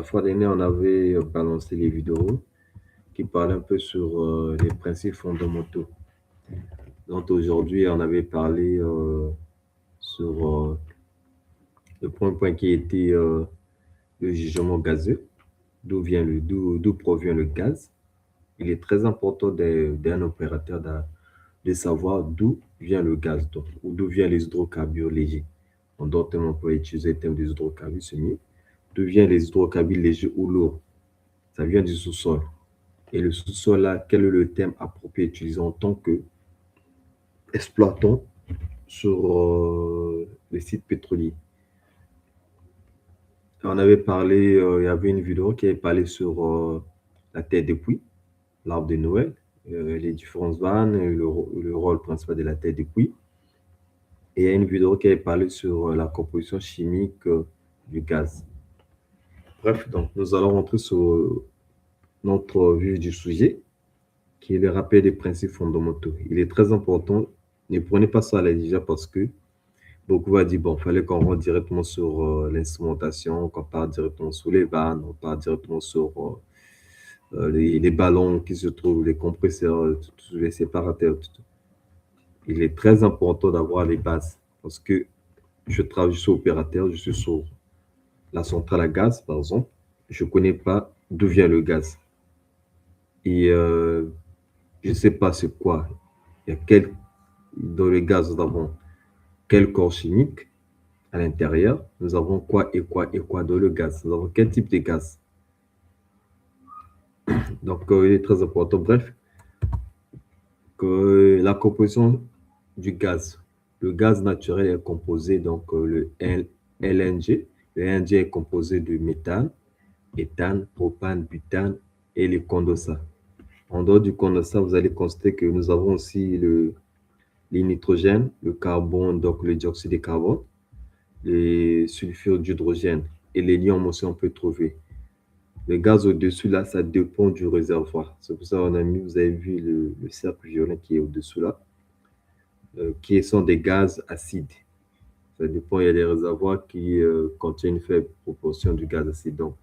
fois dernière, on avait balancé les vidéos qui parlaient un peu sur les principes fondamentaux. Donc aujourd'hui, on avait parlé sur le point qui était le jugement gazeux, d'où provient le gaz. Il est très important d'un opérateur de savoir d'où vient le gaz, donc, ou d'où viennent les hydrocarbures légers. En d'autres termes, on peut utiliser le terme des hydrocarbures semis. D'où viennent les hydrocarbures légers ou lourds? Ça vient du sous-sol. Et le sous-sol, là, quel est le terme approprié utilisé en tant que exploitant sur les sites pétroliers? On avait parlé, il y avait une vidéo qui avait parlé sur la terre de puits, l'arbre de Noël, les différentes vannes, le rôle principal de la terre de puits. Et il y a une vidéo qui avait parlé sur la composition chimique du gaz. Bref, donc nous allons rentrer sur notre vif du sujet, qui est le rappel des principes fondamentaux. Il est très important, ne prenez pas ça à la légère parce que beaucoup vont dire, bon, il fallait qu'on rentre directement sur l'instrumentation, qu'on parte directement sur les vannes, on part directement sur les ballons qui se trouvent, les compresseurs, les séparateurs. Il est très important d'avoir les bases parce que je travaille sur opérateur, je suis sur la centrale à gaz, par exemple. Je ne connais pas d'où vient le gaz. Et je ne sais pas c'est quoi. Il y a dans le gaz, nous avons quel corps chimique à l'intérieur. Nous avons quoi et quoi et quoi dans le gaz. Nous avons quel type de gaz. Donc, il est très important. Bref, que la composition du gaz. Le gaz naturel est composé, donc le LNG. Le LNG est composé de méthane, éthane, propane, butane et les condensats. En dehors du condensat, vous allez constater que nous avons aussi les nitrogènes, le carbone, donc le dioxyde de carbone, les sulfures d'hydrogène et les lions aussi on peut trouver. Le gaz au-dessus, là, ça dépend du réservoir. C'est pour ça qu'on a mis, vous avez vu le cercle violet qui est au-dessous là, qui sont des gaz acides. Ça dépend, il y a des réservoirs qui contiennent une faible proportion du gaz acide. Donc,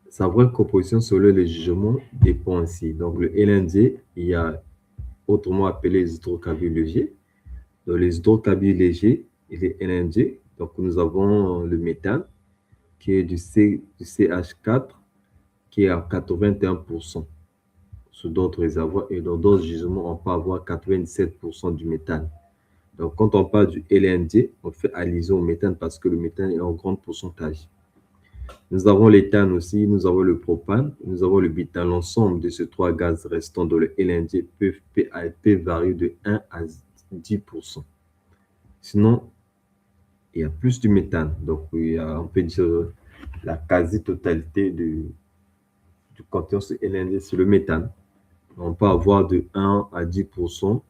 sa vraie composition selon le jugement dépend ainsi. Donc, le LNG, il y a autrement appelé les hydrocarbures légers. Dans les hydrocarbures légers et les LNG, donc nous avons le méthane qui est du CH4 qui est à 81% sur d'autres réservoirs et dans d'autres gisements, on peut avoir 97% du méthane. Donc, quand on parle du LNG, on fait allusion au méthane parce que le méthane est en grand pourcentage. Nous avons l'éthane aussi, nous avons le propane, nous avons le butane. L'ensemble de ces trois gaz restants dans le LNG peut varier de 1 à 10%. Sinon, il y a plus du méthane. Donc, on peut dire la quasi-totalité du contenu sur LNG, c'est le méthane. On peut avoir de 1 à 10%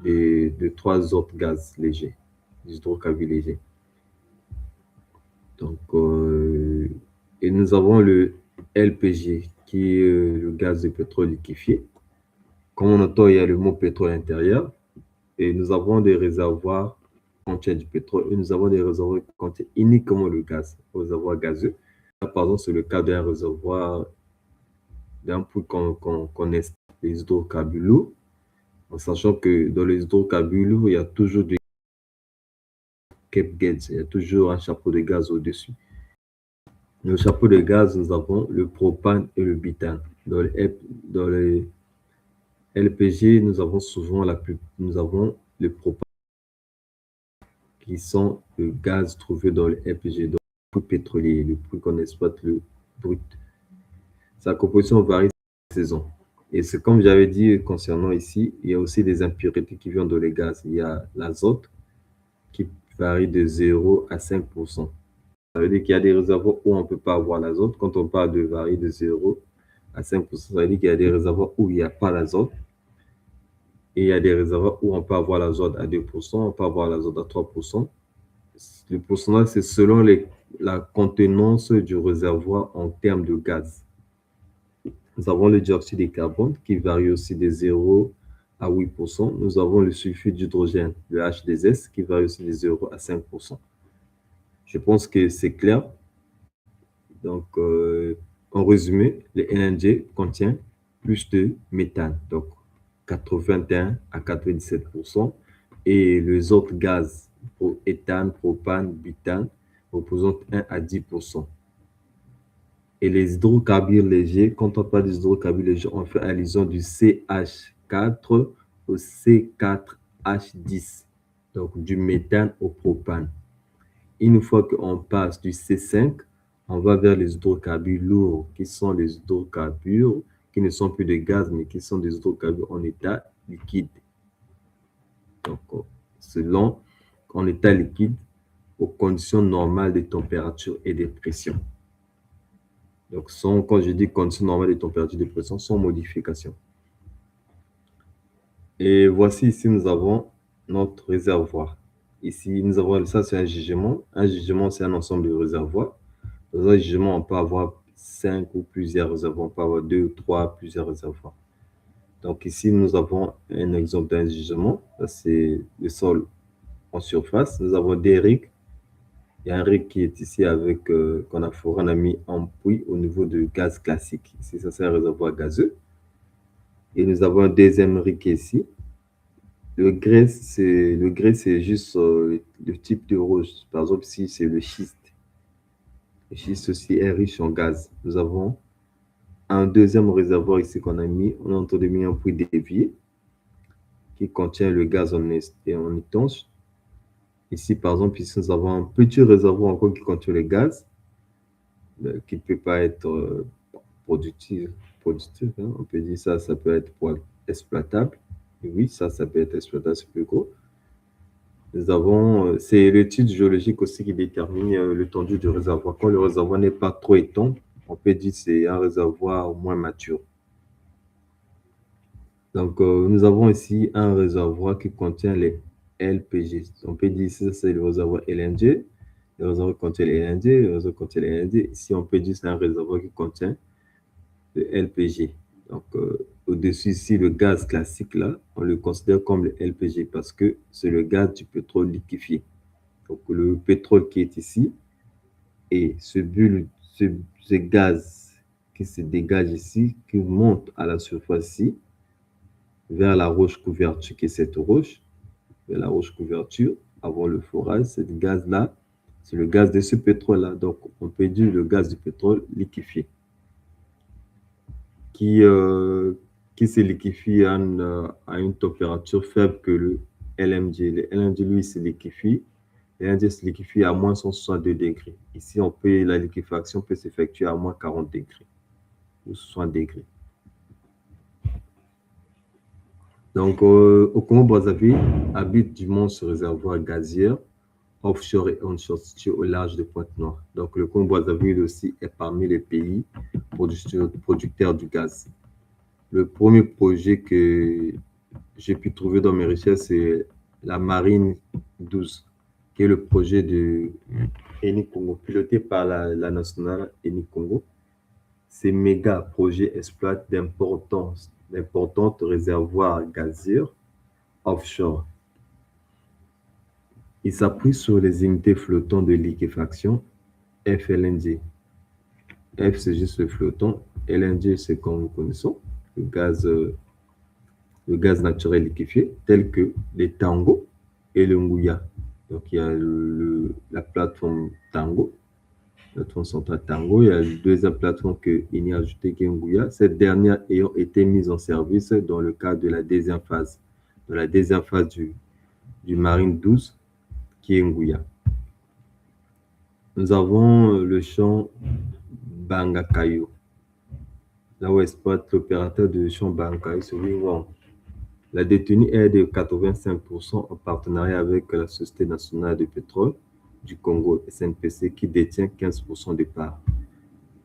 de trois autres gaz légers, des hydrocarbures légers. Donc, et nous avons le LPG, qui est le gaz de pétrole liquéfié. Comme on entend, il y a le mot pétrole à l'intérieur. Et nous avons des réservoirs qui contiennent du pétrole et nous avons des réservoirs qui contiennent uniquement le gaz, réservoir gazeux. Là, par exemple, c'est le cas d'un réservoir, d'un puits qu'on extrait les hydrocarbures lourds, en sachant que dans les hydrocarbures lourds, il y a toujours des cape gaz, il y a toujours un chapeau de gaz au-dessus. Le chapeau de gaz, nous avons le propane et le butane. Dans les LPG, nous avons souvent le propane qui sont le gaz trouvé dans le LPG, donc le puits pétrolier, le puits qu'on exploite, le brut. Sa composition varie de saison. Et c'est comme j'avais dit concernant ici, il y a aussi des impuretés qui viennent dans les gaz. Il y a l'azote qui varie de 0 à 5%. Ça veut dire qu'il y a des réservoirs où on ne peut pas avoir l'azote. Quand on parle de varie de 0 à 5%, ça veut dire qu'il y a des réservoirs où il n'y a pas l'azote. Et il y a des réservoirs où on peut avoir l'azote à 2%, on peut avoir l'azote à 3%. Le pourcentage, c'est selon la contenance du réservoir en termes de gaz. Nous avons le dioxyde de carbone qui varie aussi de 0 à 8%. Nous avons le sulfure d'hydrogène, le H2S, qui varie aussi de 0 à 5%. Je pense que c'est clair. Donc, en résumé, le LNG contient plus de méthane, donc 81 à 97%, et les autres gaz, éthane, propane, butane, représentent 1 à 10%. Et les hydrocarbures légers, quand on parle des hydrocarbures légers, on fait allusion du CH4 au C4H10, donc du méthane au propane. Une fois qu'on passe du C5, on va vers les hydrocarbures lourds, qui sont les hydrocarbures qui ne sont plus de gaz, mais qui sont des hydrocarbures en état liquide. Donc, selon en état liquide, aux conditions normales de température et de pression. Donc, quand je dis conditions normales de température et de pression, sans modification. Et voici ici, nous avons notre réservoir. Ici, nous avons ça, c'est un gisement. Un gisement, c'est un ensemble de réservoirs. Dans un gisement, on peut avoir 5 ou plusieurs réservoirs. On peut avoir 2 ou 3, plusieurs réservoirs. Donc ici, nous avons un exemple d'un gisement. C'est le sol en surface. Nous avons des rigs. Il y a un rig qui est ici avec, qu'on a fourré, on a mis en puits au niveau de gaz classique. Ici, ça c'est un réservoir gazeux. Et nous avons un deuxième rig qui est ici. Le grès, c'est juste le type de roche. Par exemple, ici, c'est le schiste. Le schiste aussi est riche en gaz. Nous avons un deuxième réservoir ici qu'on a mis. On a en train de mettre un puits dévié qui contient le gaz en étanche. Ici, par exemple, ici, nous avons un petit réservoir encore qui contient le gaz, qui ne peut pas être productif. Hein. On peut dire ça, ça peut être exploitable. Et oui, ça peut être exploitable, c'est plus gros. Nous avons, c'est l'étude géologique aussi qui détermine l'étendue du réservoir. Quand le réservoir n'est pas trop étend, on peut dire que c'est un réservoir moins mature. Donc, nous avons ici un réservoir qui contient les LPG. On peut dire que c'est le réservoir LNG. Le réservoir contient les LNG, le réservoir contient les LNG. Ici, on peut dire que c'est un réservoir qui contient le LPG. Donc, au-dessus ici, le gaz classique, là, on le considère comme le LPG parce que c'est le gaz du pétrole liquéfié. Donc, le pétrole qui est ici et ce gaz qui se dégage ici, qui monte à la surface ici, vers la roche couverture, qui est cette roche, vers la roche couverture, avant le forage, ce gaz-là, c'est le gaz de ce pétrole-là. Donc, on peut dire le gaz du pétrole liquéfié, qui se liquéfie à une température faible que le LNG. Le LNG, lui, se liquéfie. Le LNG se liquéfie à moins 162 degrés. Ici, la liquéfaction peut s'effectuer à moins 40 degrés ou 60 degrés. Donc, au Congo-Brazzaville, habite du monde ce réservoir gazier, offshore et onshore situé au large de Pointe-Noire. Donc, le Congo-Brazzaville aussi est parmi les pays producteurs du gaz. Le premier projet que j'ai pu trouver dans mes recherches, c'est la Marine 12, qui est le projet de Eni Congo, piloté par la nationale Eni Congo. Ces méga projets exploitent d'importantes réservoirs gaziers offshore. Il s'appuie sur les unités flottantes de liquéfaction FLNG. F, c'est juste le flottant. LNG, c'est comme nous connaissons, le gaz naturel liquéfié, tel que les Tango et le Nguya. Donc, il y a la plateforme Tango, la plateforme centrale Tango. Il y a la deuxième plateforme qu'il y a ajoutée, qui est Nguya. Cette dernière ayant été mise en service dans le cadre de la deuxième phase, du Marine 12, qui est Nguya. Nous avons le champ Bangakayo, là où exploite l'opérateur de champ Bangakayo, c'est Wingwang. La détenue est de 85% en partenariat avec la Société nationale de pétrole du Congo, SNPC, qui détient 15% des parts.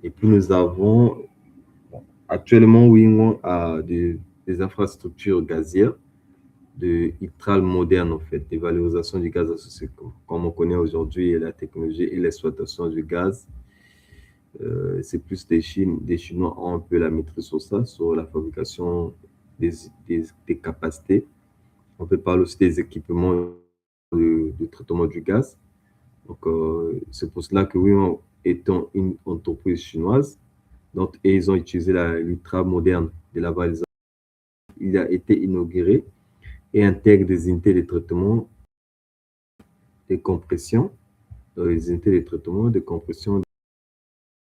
Et puis nous avons actuellement Wingwang a des infrastructures gazières de hydraulique moderne, en fait, des valorisations du gaz associé, comme on connaît aujourd'hui, la technologie et l'exploitation du gaz. C'est plus des Chinois ont un peu la maîtrise sur ça, sur la fabrication des capacités. On peut parler aussi des équipements de traitement du gaz. Donc, c'est pour cela que oui, étant une entreprise chinoise, donc, et ils ont utilisé l'ultra moderne de la validation. Il a été inauguré et intègre des unités de traitement de compression, les unités de traitement de compression de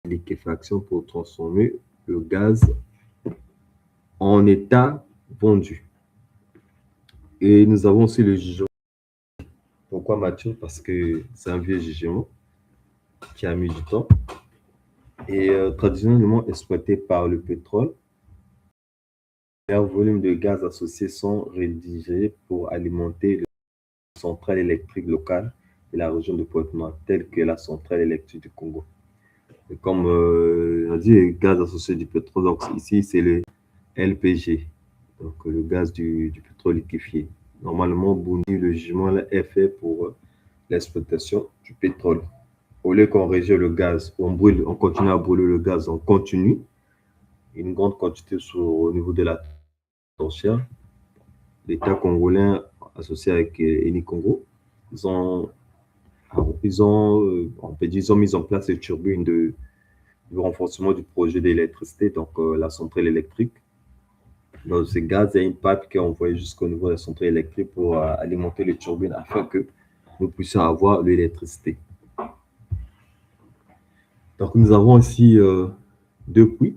liquéfaction pour transformer le gaz en état vendu. Et nous avons aussi le jugement. Pourquoi mature? Parce que c'est un vieux jugement qui a mis du temps et traditionnellement exploité par le pétrole. Les volumes de gaz associés sont rédigés pour alimenter les centrales électriques locales de la région de Pointe-Noire, telles que la centrale électrique du Congo. Et comme on dit, le gaz associé du pétrole, donc ici c'est le LPG, donc le gaz du pétrole liquéfié. Normalement, Bouni, le jugement là, est fait pour l'exploitation du pétrole. Au lieu qu'on rejette le gaz, on brûle, on continue à brûler le gaz, on continue une grande quantité au niveau de la torchère. L'État congolais associé avec Eni Congo, on peut dire, ils ont mis en place les turbines de renforcement du projet d'électricité, donc la centrale électrique. Donc, ce gaz, il y a une pipe qui est envoyée jusqu'au niveau de la centrale électrique pour alimenter les turbines afin que nous puissions avoir l'électricité. Donc, nous avons ici deux puits.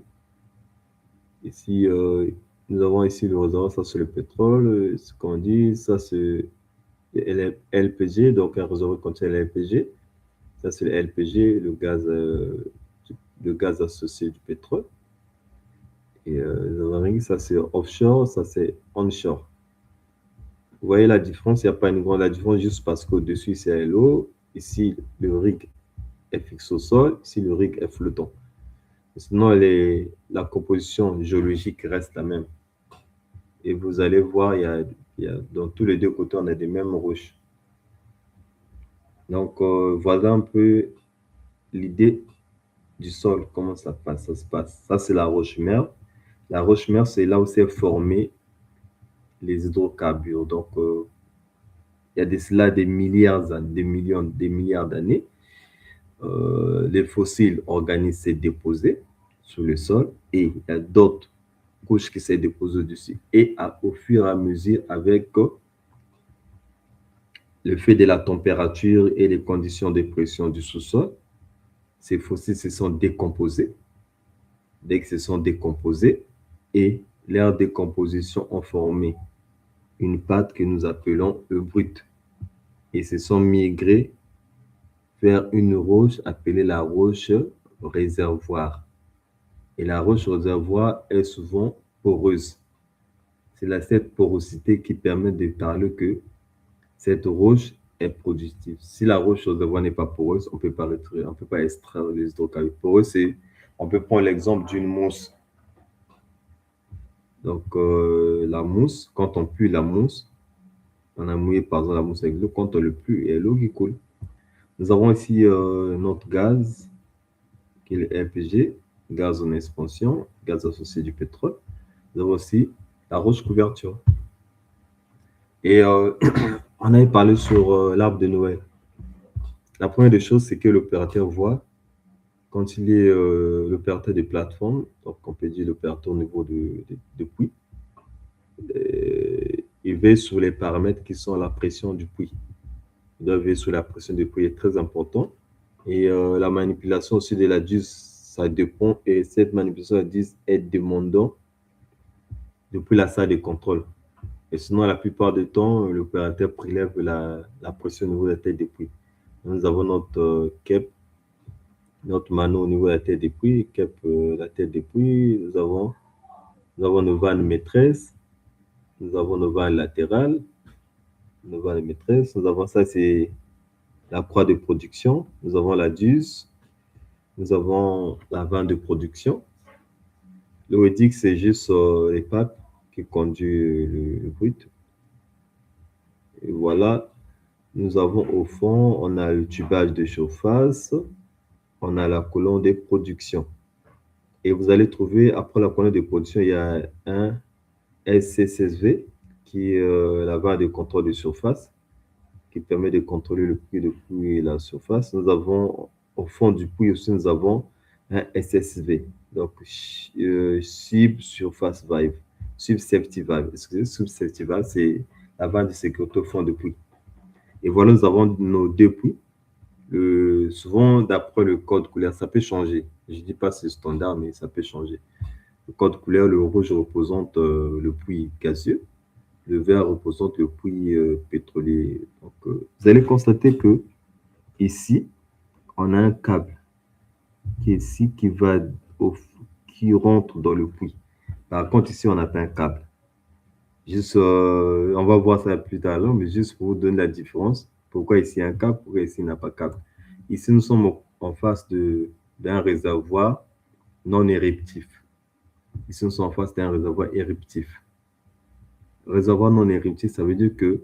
Ici, nous avons ici le réservoir, ça c'est le pétrole, ce qu'on dit, ça c'est le LPG, donc un réservoir contient le LPG. Ça c'est le LPG, le gaz associé du pétrole. Et ça c'est offshore, ça c'est onshore. Vous voyez la différence, il n'y a pas une grande différence juste parce qu'au-dessus c'est l'eau, ici le rig est fixe au sol, ici le rig est flottant. Sinon, la composition géologique reste la même. Et vous allez voir, dans tous les deux côtés, on a des mêmes roches. Donc, voilà un peu l'idée du sol, comment ça se passe. Ça, c'est la roche-mère. La roche-mère, c'est là où s'est formé les hydrocarbures. Donc, il y a de cela des milliards, des millions, des milliards d'années. Les fossiles organiques s'est déposés sur le sol et il y a d'autres couches qui s'est déposées dessus. Et au fur et à mesure, avec le fait de la température et les conditions de pression du sous-sol, ces fossiles se sont décomposés. Dès qu'ils se sont décomposés et leur décomposition ont formé une pâte que nous appelons le brut. Et se sont migrés vers une roche appelée la roche réservoir. Et la roche réservoir est souvent poreuse. C'est cette porosité qui permet de parler que cette roche est productive. Si la roche réservoir n'est pas poreuse, on ne peut pas extraire les hydrocarbures. Poreuse, on peut prendre l'exemple d'une mousse. Donc, la mousse, quand on pue la mousse, on a mouillé par exemple la mousse avec l'eau, quand on le pue, il y a l'eau qui coule. Nous avons ici notre gaz, qui est le LPG, gaz en expansion, gaz associé du pétrole. Nous avons aussi la roche couverture. Et on avait parlé sur l'arbre de Noël. La première des choses, c'est que l'opérateur voit quand il est l'opérateur des plateformes, donc on peut dire l'opérateur au niveau de puits, il veille sur les paramètres qui sont la pression du puits. Il doit veiller sur la pression du puits, est très important. Et la manipulation aussi de la DUS, ça dépend, et cette manipulation de la DUS est demandante depuis la salle de contrôle. Et sinon, la plupart du temps, l'opérateur prélève la pression au niveau de la tête des puits. Nous avons notre KEP, notre mano au niveau de la tête des puits, KEP la tête des puits. Nous avons nos vannes maîtresses, nous avons nos vannes latérales, nos vannes maîtresses. Nous avons ça, c'est la croix de production. Nous avons la DUS, nous avons la vanne de production. Le WEDIC, c'est juste les papes qui conduit le brut. Et voilà, nous avons au fond, on a le tubage de chauffages, on a la colonne de production. Et vous allez trouver, après la colonne de production, il y a un SCSV qui est la vanne de contrôle de surface, qui permet de contrôler le prix de pluie et la surface. Nous avons au fond du puits aussi, nous avons un SSV. Donc, Sub Surface Valve, Sub Safety Valve. Excusez, Sub Safety Valve, c'est la valve de sécurité au fond du puits. Et voilà, nous avons nos deux puits. Souvent, d'après le code couleur, ça peut changer. Je ne dis pas que c'est standard, mais ça peut changer. Le code couleur, le rouge représente le puits gazeux, le vert représente le puits pétrolier. Donc, vous allez constater que ici, on a un câble qui est ici, qui rentre dans le puits. Par contre, ici, on n'a pas un câble. Juste, on va voir ça plus tard, mais juste pour vous donner la différence. Pourquoi ici il y a un câble, pourquoi ici il n'y a pas de câble. Ici, nous sommes en face d'un réservoir non éruptif. Ici, nous sommes en face d'un réservoir éruptif. Réservoir non éruptif, ça veut dire que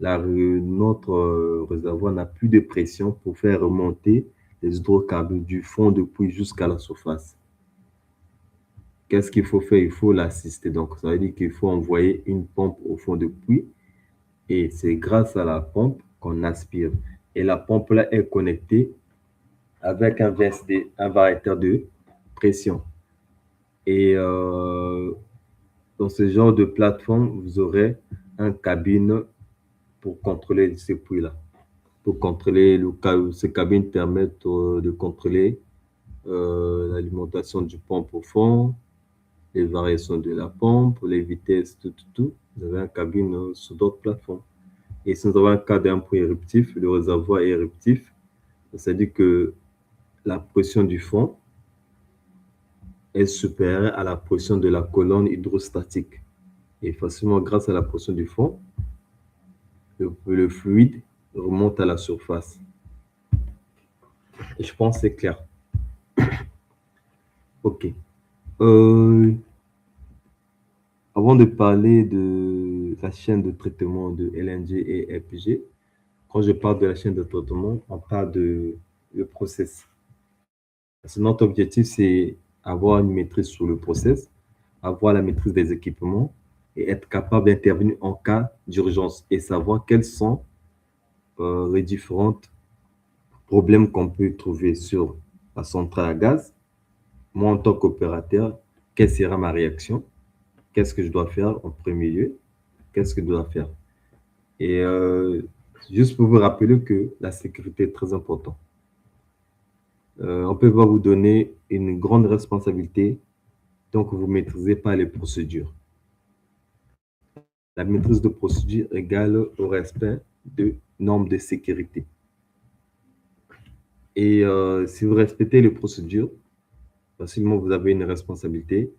notre réservoir n'a plus de pression pour faire remonter les hydrocarbures du fond du puits jusqu'à la surface. Qu'est-ce qu'il faut faire? Il faut l'assister. Donc, ça veut dire qu'il faut envoyer une pompe au fond du puits et c'est grâce à la pompe qu'on aspire. Et la pompe-là est connectée avec un VSD, un variateur de pression. Et dans ce genre de plateforme, vous aurez un cabine pour contrôler ces puits-là. Pour contrôler ces cabines permettent de contrôler l'alimentation du pompe au fond, les variations de la pompe, les vitesses, tout. Vous avez un cabine sur d'autres plateformes. Et si nous avons un cas d'un puits éruptif, le réservoir est éruptif, c'est-à-dire que la pression du fond est supérieure à la pression de la colonne hydrostatique. Et facilement, grâce à la pression du fond, le fluide remonte à la surface. Et je pense que c'est clair. OK. Avant de parler de la chaîne de traitement de LNG et LPG, quand je parle de la chaîne de traitement, on parle de le process. Parce que notre objectif, c'est avoir une maîtrise sur le process, avoir la maîtrise des équipements et être capable d'intervenir en cas d'urgence et savoir quels sont les différents problèmes qu'on peut trouver sur la centrale à gaz. Moi, en tant qu'opérateur, quelle sera ma réaction? Qu'est-ce que je dois faire en premier lieu? Qu'est-ce que je dois faire? Et juste pour vous rappeler que la sécurité est très importante. On peut pas vous donner une grande responsabilité tant que vous ne maîtrisez pas les procédures. La maîtrise de procédure égale au respect de normes de sécurité. Et si vous respectez les procédures, facilement vous avez une responsabilité.